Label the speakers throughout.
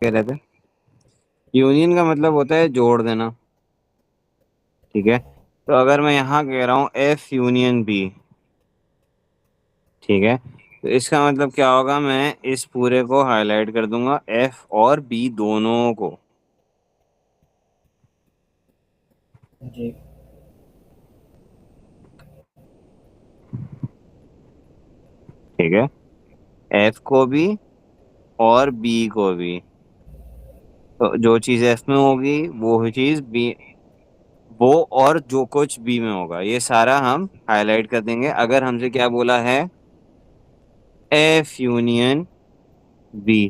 Speaker 1: कह रहे थे? यूनियन का मतलब होता है जोड़ देना। ठीक है, तो अगर मैं यहाँ कह रहा हूँ एफ यूनियन बी, ठीक है, तो इसका मतलब क्या होगा, मैं इस पूरे को हाईलाइट कर दूंगा, एफ और बी दोनों को।
Speaker 2: जी।
Speaker 1: ठीक है, एफ को भी और बी को भी। तो जो चीज एफ में होगी वो ही चीज बी, वो और जो कुछ बी में होगा ये सारा हम हाईलाइट कर देंगे। अगर हमसे क्या बोला है, एफ यूनियन बी,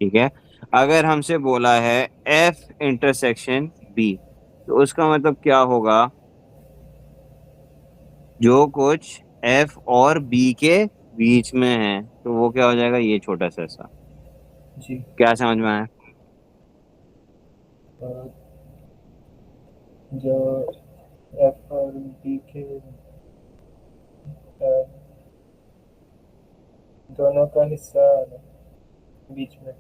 Speaker 1: ठीक है, अगर हमसे बोला है एफ इंटरसेक्शन बी, तो उसका मतलब क्या होगा, जो कुछ एफ और बी के बीच में है, तो वो क्या हो जाएगा, ये छोटा सा सा।
Speaker 2: जी।
Speaker 1: क्या समझ में आया?
Speaker 2: अ, जो एफ और बी के अ, दोनों का हिस्सा बीच में।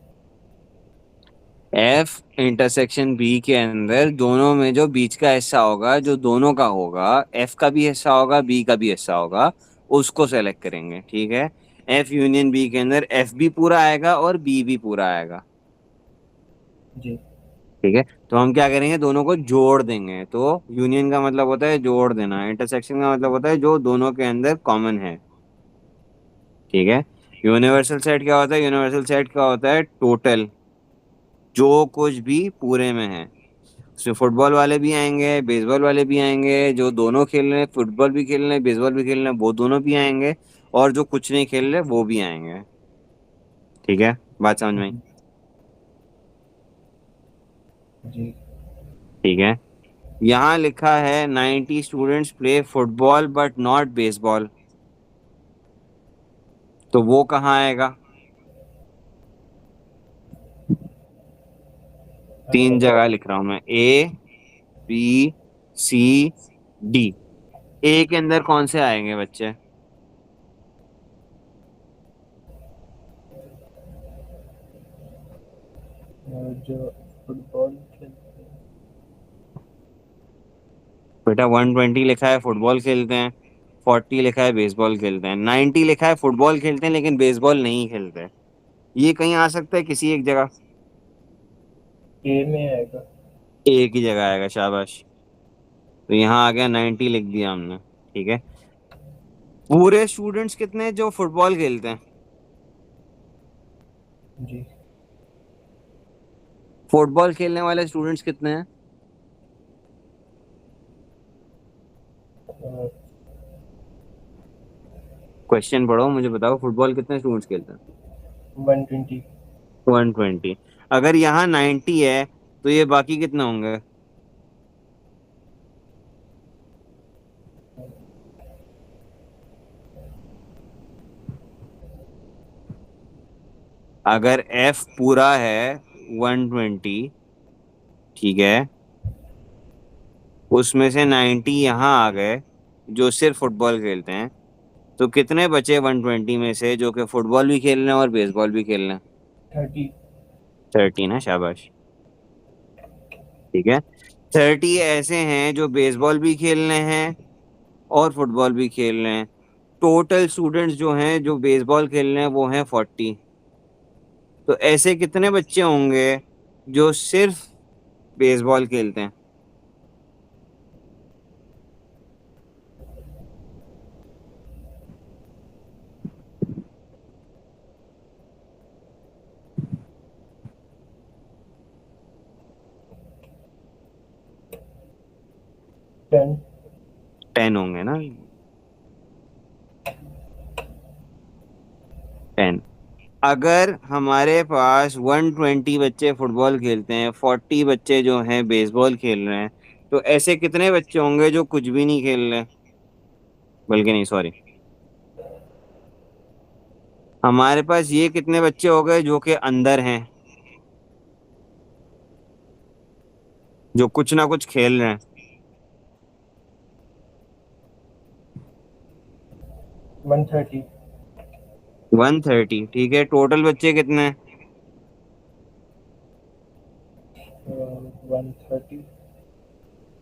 Speaker 1: एफ इंटरसेक्शन बी के अंदर दोनों में जो बीच का हिस्सा होगा, जो दोनों का होगा, एफ का भी हिस्सा होगा बी का भी हिस्सा होगा, उसको सेलेक्ट करेंगे। ठीक है, एफ यूनियन बी के अंदर एफ भी पूरा आएगा और बी भी पूरा आएगा।
Speaker 2: जी।
Speaker 1: ठीक है, तो हम क्या करेंगे, दोनों को जोड़ देंगे। तो यूनियन का मतलब होता है जोड़ देना, इंटरसेक्शन का मतलब होता है जो दोनों के अंदर कॉमन है। ठीक है, यूनिवर्सल सेट क्या होता है, यूनिवर्सल सेट क्या होता है, टोटल जो कुछ भी पूरे में है। उसमें फुटबॉल वाले भी आएंगे, बेसबॉल वाले भी आएंगे, जो दोनों खेल रहे हैं, फुटबॉल भी खेल रहे हैं, बेसबॉल भी खेल रहे हैं, वो दोनों भी आएंगे, और जो कुछ नहीं खेल रहे वो भी आएंगे। ठीक है, बात समझ में आई?
Speaker 2: हम्म। जी।
Speaker 1: ठीक है, यहाँ लिखा है 90 students play football but not baseball, तो वो कहाँ आएगा? तीन जगह लिख रहा हूं मैं, ए बी सी डी। ए के अंदर कौन से आएंगे बच्चे?
Speaker 2: जो फुटबॉल खेलते हैं।
Speaker 1: बेटा 120 लिखा है फुटबॉल खेलते हैं, 40 लिखा है बेसबॉल खेलते हैं, 90 लिखा है फुटबॉल खेलते हैं लेकिन बेसबॉल नहीं खेलते। ये कहीं आ सकता है किसी एक जगह?
Speaker 2: ए में आएगा।
Speaker 1: एक ही जगह आएगा, शाबाश। तो यहाँ आ गया 90 लिख दिया हमने। ठीक है, पूरे स्टूडेंट्स कितने हैं जो फुटबॉल खेलते हैं?
Speaker 2: जी।
Speaker 1: फुटबॉल खेलने वाले स्टूडेंट्स कितने हैं? क्वेश्चन पढ़ो, मुझे बताओ, फुटबॉल कितने स्टूडेंट्स खेलते हैं?
Speaker 2: 120।
Speaker 1: 120। अगर यहाँ 90 है तो ये बाकी कितने होंगे? अगर एफ पूरा है 120, ठीक है, उसमें से 90 यहाँ आ गए जो सिर्फ फुटबॉल खेलते हैं, तो कितने बचे 120 में से जो कि फुटबॉल भी खेल रहे हैं और बेसबॉल भी खेल रहे हैं?
Speaker 2: 30।
Speaker 1: 30 ना, शाबाश। ठीक है, 30 ऐसे हैं जो बेसबॉल भी खेल रहे हैं और फुटबॉल भी खेल रहे हैं। टोटल स्टूडेंट्स जो हैं जो बेसबॉल खेल रहे हैं वो हैं 40। तो ऐसे कितने बच्चे होंगे जो सिर्फ बेसबॉल खेलते हैं?
Speaker 2: 10।
Speaker 1: 10 होंगे ना, 10। अगर हमारे पास 120 बच्चे फुटबॉल खेलते हैं, 40 बच्चे जो हैं बेसबॉल खेल रहे हैं, तो ऐसे कितने बच्चे होंगे जो कुछ भी नहीं खेल रहे? बल्कि नहीं, सॉरी, हमारे पास ये कितने बच्चे हो गए जो कि अंदर हैं, जो कुछ ना कुछ खेल रहे हैं?
Speaker 2: 130।
Speaker 1: 130। ठीक है, टोटल बच्चे कितने हैं?
Speaker 2: 130.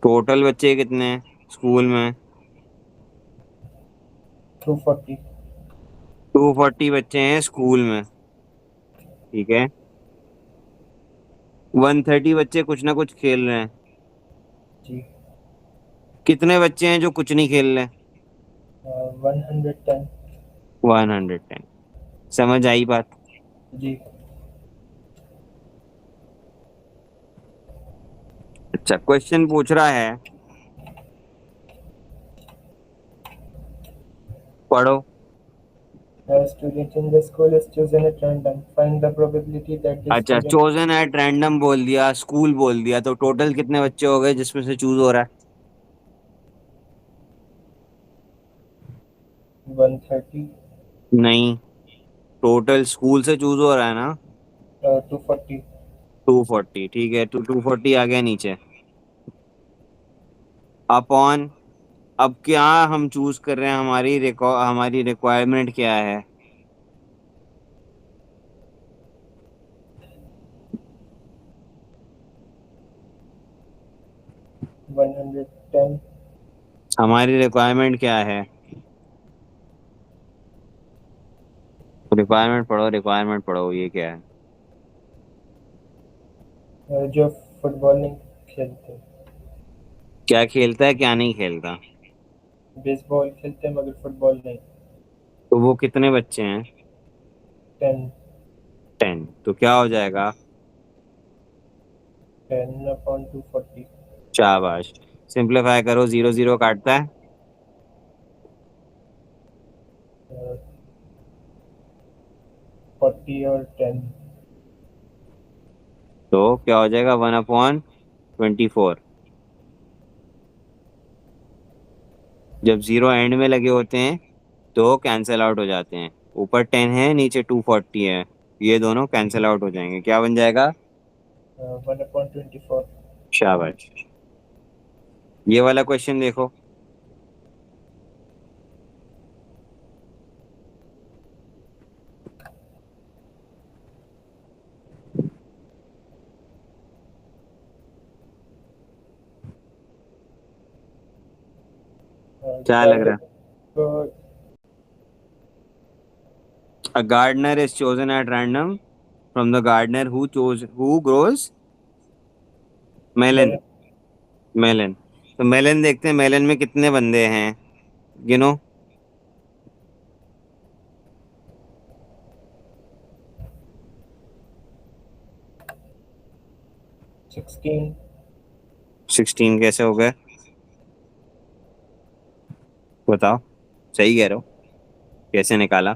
Speaker 1: टोटल बच्चे कितने हैं स्कूल में?
Speaker 2: 240.
Speaker 1: 240 बच्चे हैं स्कूल में, ठीक है। 130 बच्चे कुछ ना कुछ खेल रहे हैं।
Speaker 2: जी.
Speaker 1: कितने बच्चे हैं जो कुछ नहीं खेल रहे?
Speaker 2: 110.
Speaker 1: 110। समझ आई बात?
Speaker 2: जी.
Speaker 1: अच्छा, क्वेश्चन पूछ रहा है, पढ़ो।
Speaker 2: Student in the school is chosen at random. Find the probability that the
Speaker 1: अच्छा,
Speaker 2: student.
Speaker 1: चोजन एट रैंडम बोल दिया, स्कूल बोल दिया, तो टोटल कितने बच्चे हो गए जिसमें से चूज हो रहा है?
Speaker 2: 130.
Speaker 1: नहीं, टोटल स्कूल से चूज हो रहा है ना।
Speaker 2: 240.
Speaker 1: 240, ठीक है, 240 आ गया नीचे। अपॉन, अब क्या हम चूज कर रहे हैं, हमारी रिक्वायरमेंट क्या है?
Speaker 2: 110.
Speaker 1: हमारी रिक्वायरमेंट क्या है? रिक्वायरमेंट पढ़ो, रिक्वायरमेंट पढ़ो, ये क्या है?
Speaker 2: जो फुटबॉल नहीं खेलते.
Speaker 1: क्या खेलता है, क्या नहीं खेलता?
Speaker 2: बेसबॉल खेलते हैं मगर फुटबॉल नहीं.
Speaker 1: तो वो कितने बच्चे हैं?
Speaker 2: 10.
Speaker 1: 10, तो क्या हो जाएगा?
Speaker 2: 10/240.
Speaker 1: शाबाश। सिंप्लीफाई करो, जीरो जीरो काटता है।
Speaker 2: 40 और 10.
Speaker 1: तो क्या हो जाएगा? 1/24। जब जीरो एंड में लगे होते हैं तो कैंसिल आउट हो जाते हैं। ऊपर 10 है, नीचे 240 है, ये दोनों कैंसिल आउट हो जाएंगे, क्या बन जाएगा?
Speaker 2: 1/24.
Speaker 1: शाबाश। ये वाला क्वेश्चन देखो। क्या लग
Speaker 2: गार्डन
Speaker 1: रहा
Speaker 2: को.
Speaker 1: है? A gardener is chosen at random from the gardener who grows melon.
Speaker 2: Melon.
Speaker 1: Melon. तो मेलन देखते हैं, मेलन में कितने बंदे हैं, गिनो।
Speaker 2: 16.
Speaker 1: 16 कैसे हो गए? बताओ, सही कह रहे हो, कैसे निकाला?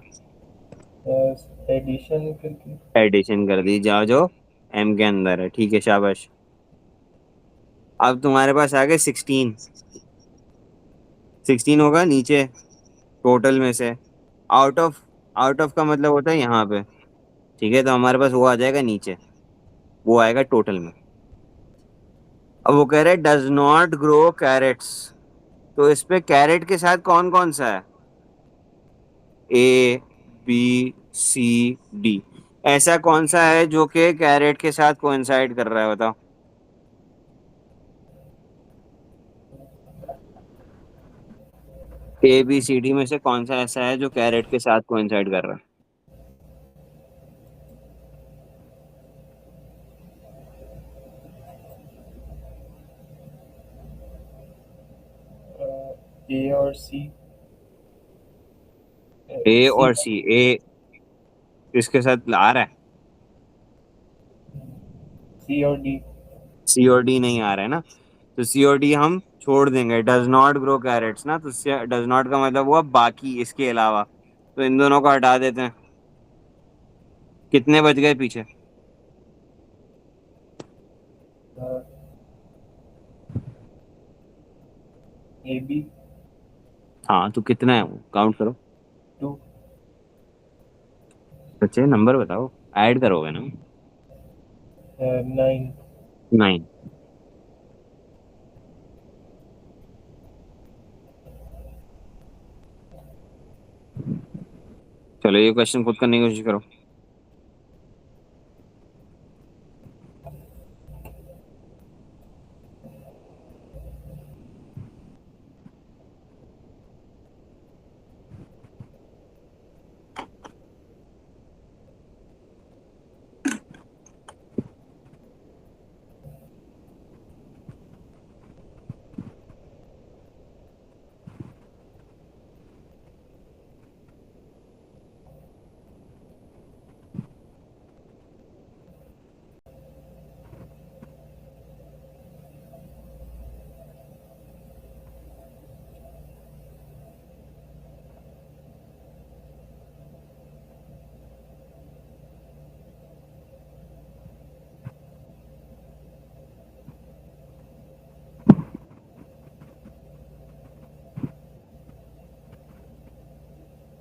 Speaker 2: एडिशन करके.
Speaker 1: एडिशन कर दी, जाओ जो एम के अंदर है, ठीक है, शाबाश। अब तुम्हारे पास आ गए 16। 16 होगा नीचे टोटल में से, आउट ऑफ। आउट ऑफ का मतलब होता है यहाँ पे, ठीक है, तो हमारे पास वो आ जाएगा नीचे, वो आएगा टोटल में। अब वो कह रहे हैं डज नॉट ग्रो कैरेट्स, तो इस पे कैरेट के साथ कौन कौन सा है? ए, बी, सी, डी। ऐसा कौन सा है जो कि कैरेट के साथ कोइंसाइड कर रहा है, बताओ। ए बी सी डी में से कौन सा ऐसा है जो कैरेट के साथ कोइंसाइड कर रहा है?
Speaker 2: ए और सी.
Speaker 1: ए
Speaker 2: सी.
Speaker 1: और सी। ए इसके साथ आ रहा है,
Speaker 2: सी और डी.
Speaker 1: सी और डी नहीं आ रहा है ना, तो सी और डी हम छोड़ देंगे। डज नॉट ग्रो कैरेट्स ना, तो डज नॉट का मतलब हुआ बाकी, इसके अलावा, तो इन दोनों को हटा देते हैं। कितने बच गए पीछे?
Speaker 2: A B.
Speaker 1: हाँ, तो कितना है वो, काउंट करो।
Speaker 2: 2.
Speaker 1: बच्चे नंबर बताओ, ऐड करोगे ना?
Speaker 2: 9.
Speaker 1: 9। चलो ये क्वेश्चन खुद करने की कोशिश करो।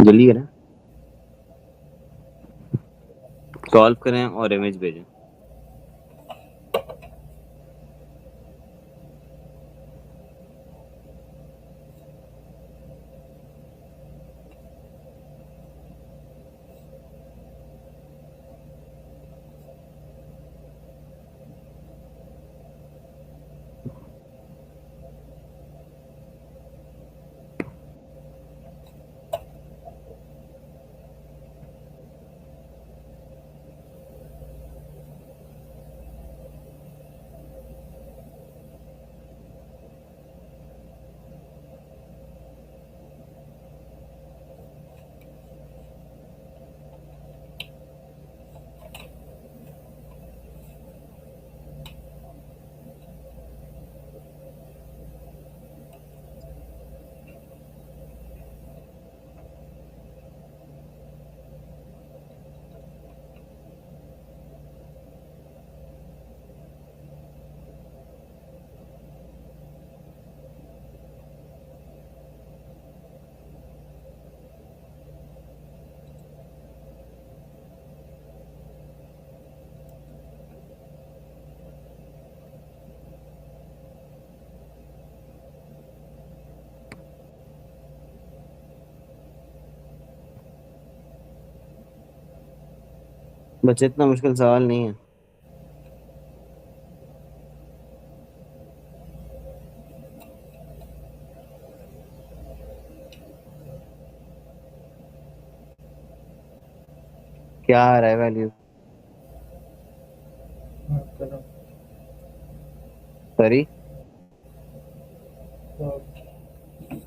Speaker 1: जल्दी करें, सॉल्व करें और इमेज भेजें। बच्चे इतना मुश्किल सवाल नहीं है। क्या आ रहा है वैल्यू?
Speaker 2: हाँ, करो।
Speaker 1: सॉरी,
Speaker 2: ओके,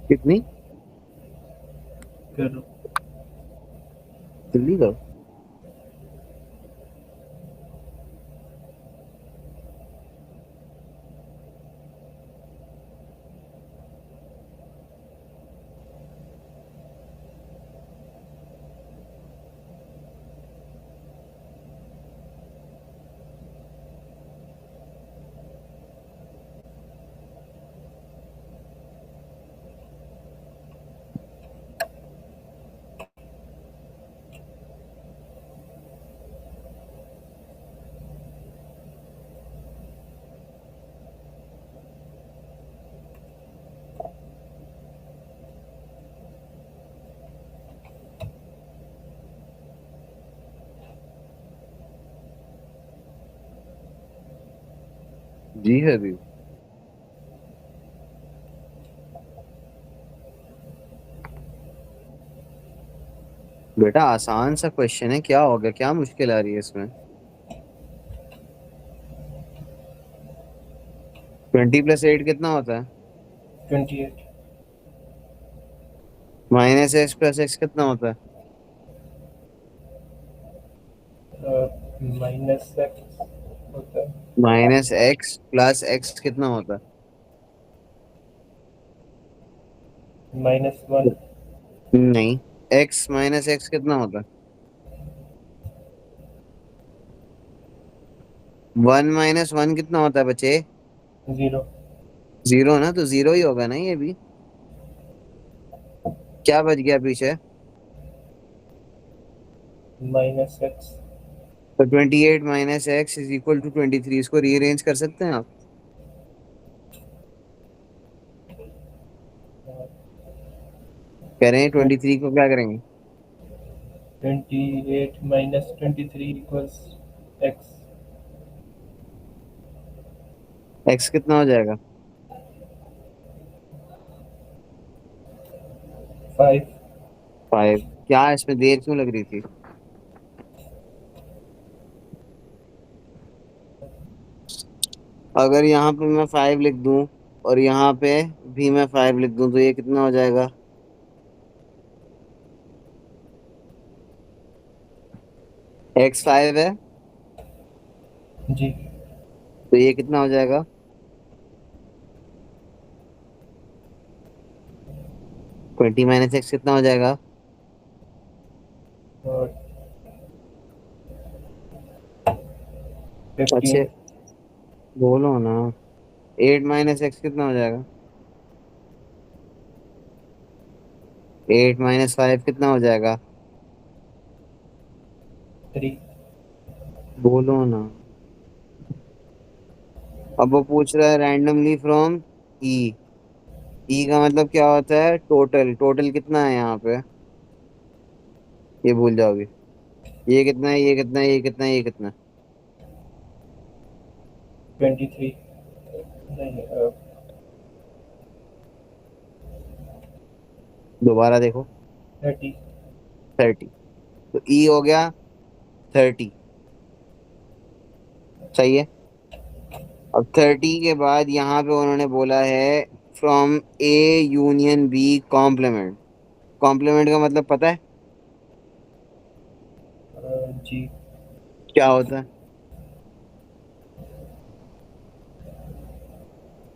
Speaker 1: कितनी?
Speaker 2: करो।
Speaker 1: जल्दी करो। जी है अभी। बेटा आसान सा क्वेश्चन है, क्या हो गया, क्या मुश्किल आ रही है इसमें? 20 + 8 कितना होता है?
Speaker 2: 28।
Speaker 1: -x + x कितना होता है?
Speaker 2: -x होता है।
Speaker 1: -x + x कितना होता है?
Speaker 2: -1।
Speaker 1: नहीं, x - x कितना होता है? 1 - 1 कितना होता है बच्चे?
Speaker 2: 0।
Speaker 1: जीरो ना, तो जीरो ही होगा ना ये भी। क्या बच गया पीछे?
Speaker 2: -x।
Speaker 1: तो 28 - x = 23, इसको रीअरेंज कर सकते हैं आप? करें, 23 को क्या करेंगे?
Speaker 2: 28 -23 इक्वल्स x।
Speaker 1: x कितना हो जाएगा?
Speaker 2: 5।
Speaker 1: 5। क्या इसमें देर क्यों लग रही थी? अगर यहाँ पे मैं 5 लिख दूं और यहाँ पे भी मैं 5 लिख दूं तो ये कितना हो जाएगा? x 5 है,
Speaker 2: जी।
Speaker 1: तो ये कितना हो जाएगा? 20 - x कितना हो जाएगा?
Speaker 2: और
Speaker 1: अच्छे
Speaker 2: 15।
Speaker 1: बोलो ना। 8 - x कितना हो जाएगा? 8 - 5 कितना हो जाएगा?
Speaker 2: 3.
Speaker 1: बोलो ना। अब वो पूछ रहा है रैंडमली फ्रॉम ई। ई का मतलब क्या होता है? टोटल। टोटल कितना है यहाँ पे? ये भूल जाओगे। ये कितना है, ये कितना है, ये कितना है, ये कितना है?
Speaker 2: 23. नहीं,
Speaker 1: दोबारा देखो।
Speaker 2: 30.
Speaker 1: 30। तो ई हो गया 30। सही है। अब 30 के बाद यहाँ पे उन्होंने बोला है from A union B complement. Complement का मतलब पता है
Speaker 2: जी.
Speaker 1: क्या होता है?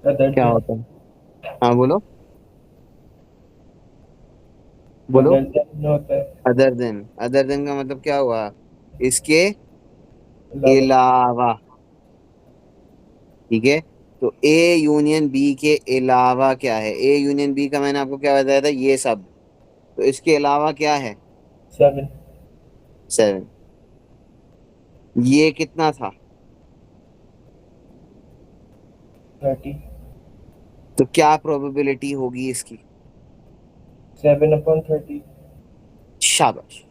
Speaker 2: अदर
Speaker 1: क्या
Speaker 2: देन.
Speaker 1: होता है? हाँ बोलो। बोलो।
Speaker 2: अदर देन होता है.
Speaker 1: Other than. अदर देन का मतलब क्या हुआ? इसके
Speaker 2: अलावा.
Speaker 1: अलावा। ठीक है। तो ए यूनियन बी के अलावा क्या है? ए यूनियन बी का मैंने आपको क्या बताया था? ये सब। तो इसके अलावा क्या है?
Speaker 2: 7.
Speaker 1: 7। ये कितना था?
Speaker 2: 30.
Speaker 1: तो क्या प्रोबेबिलिटी होगी इसकी?
Speaker 2: 7/30.
Speaker 1: शाबाश।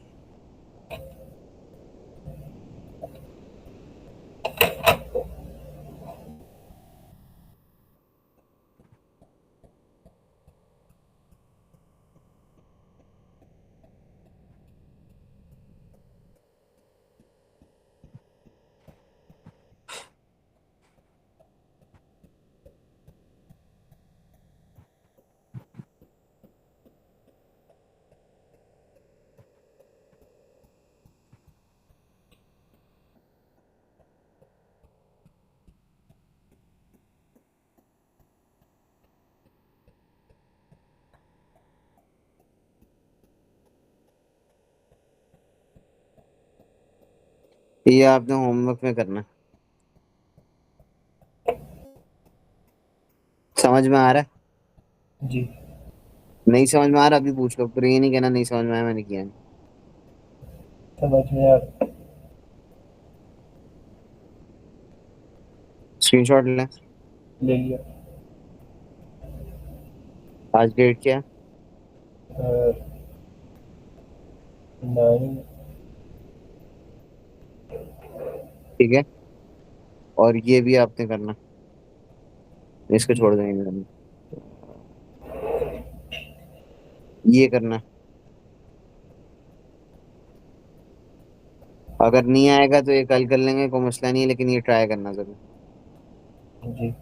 Speaker 1: ये आपने होमवर्क में करना। समझ में आ रहा है?
Speaker 2: जी.
Speaker 1: नहीं समझ में आ रहा अभी पूछ लो, पर ये नहीं कहना नहीं समझ में आया, मैंने किया नहीं।
Speaker 2: समझ में आ रहा.
Speaker 1: स्क्रीनशॉट ले।
Speaker 2: ले लिया.
Speaker 1: आज डेट क्या है?
Speaker 2: 9.
Speaker 1: ठीक है। और ये भी आपने करना। इसको
Speaker 2: जी.
Speaker 1: छोड़ देंगे करना। ये करना। अगर नहीं आएगा तो ये कल कर लेंगे, कोई मसला नहीं है, लेकिन ये ट्राई करना जरूर।
Speaker 2: जी.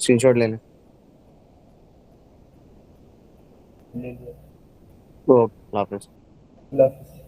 Speaker 1: स्क्रीनशॉट ले लें।
Speaker 2: ले लिया.
Speaker 1: तो वापस।
Speaker 2: अल्लाह हाफिज़.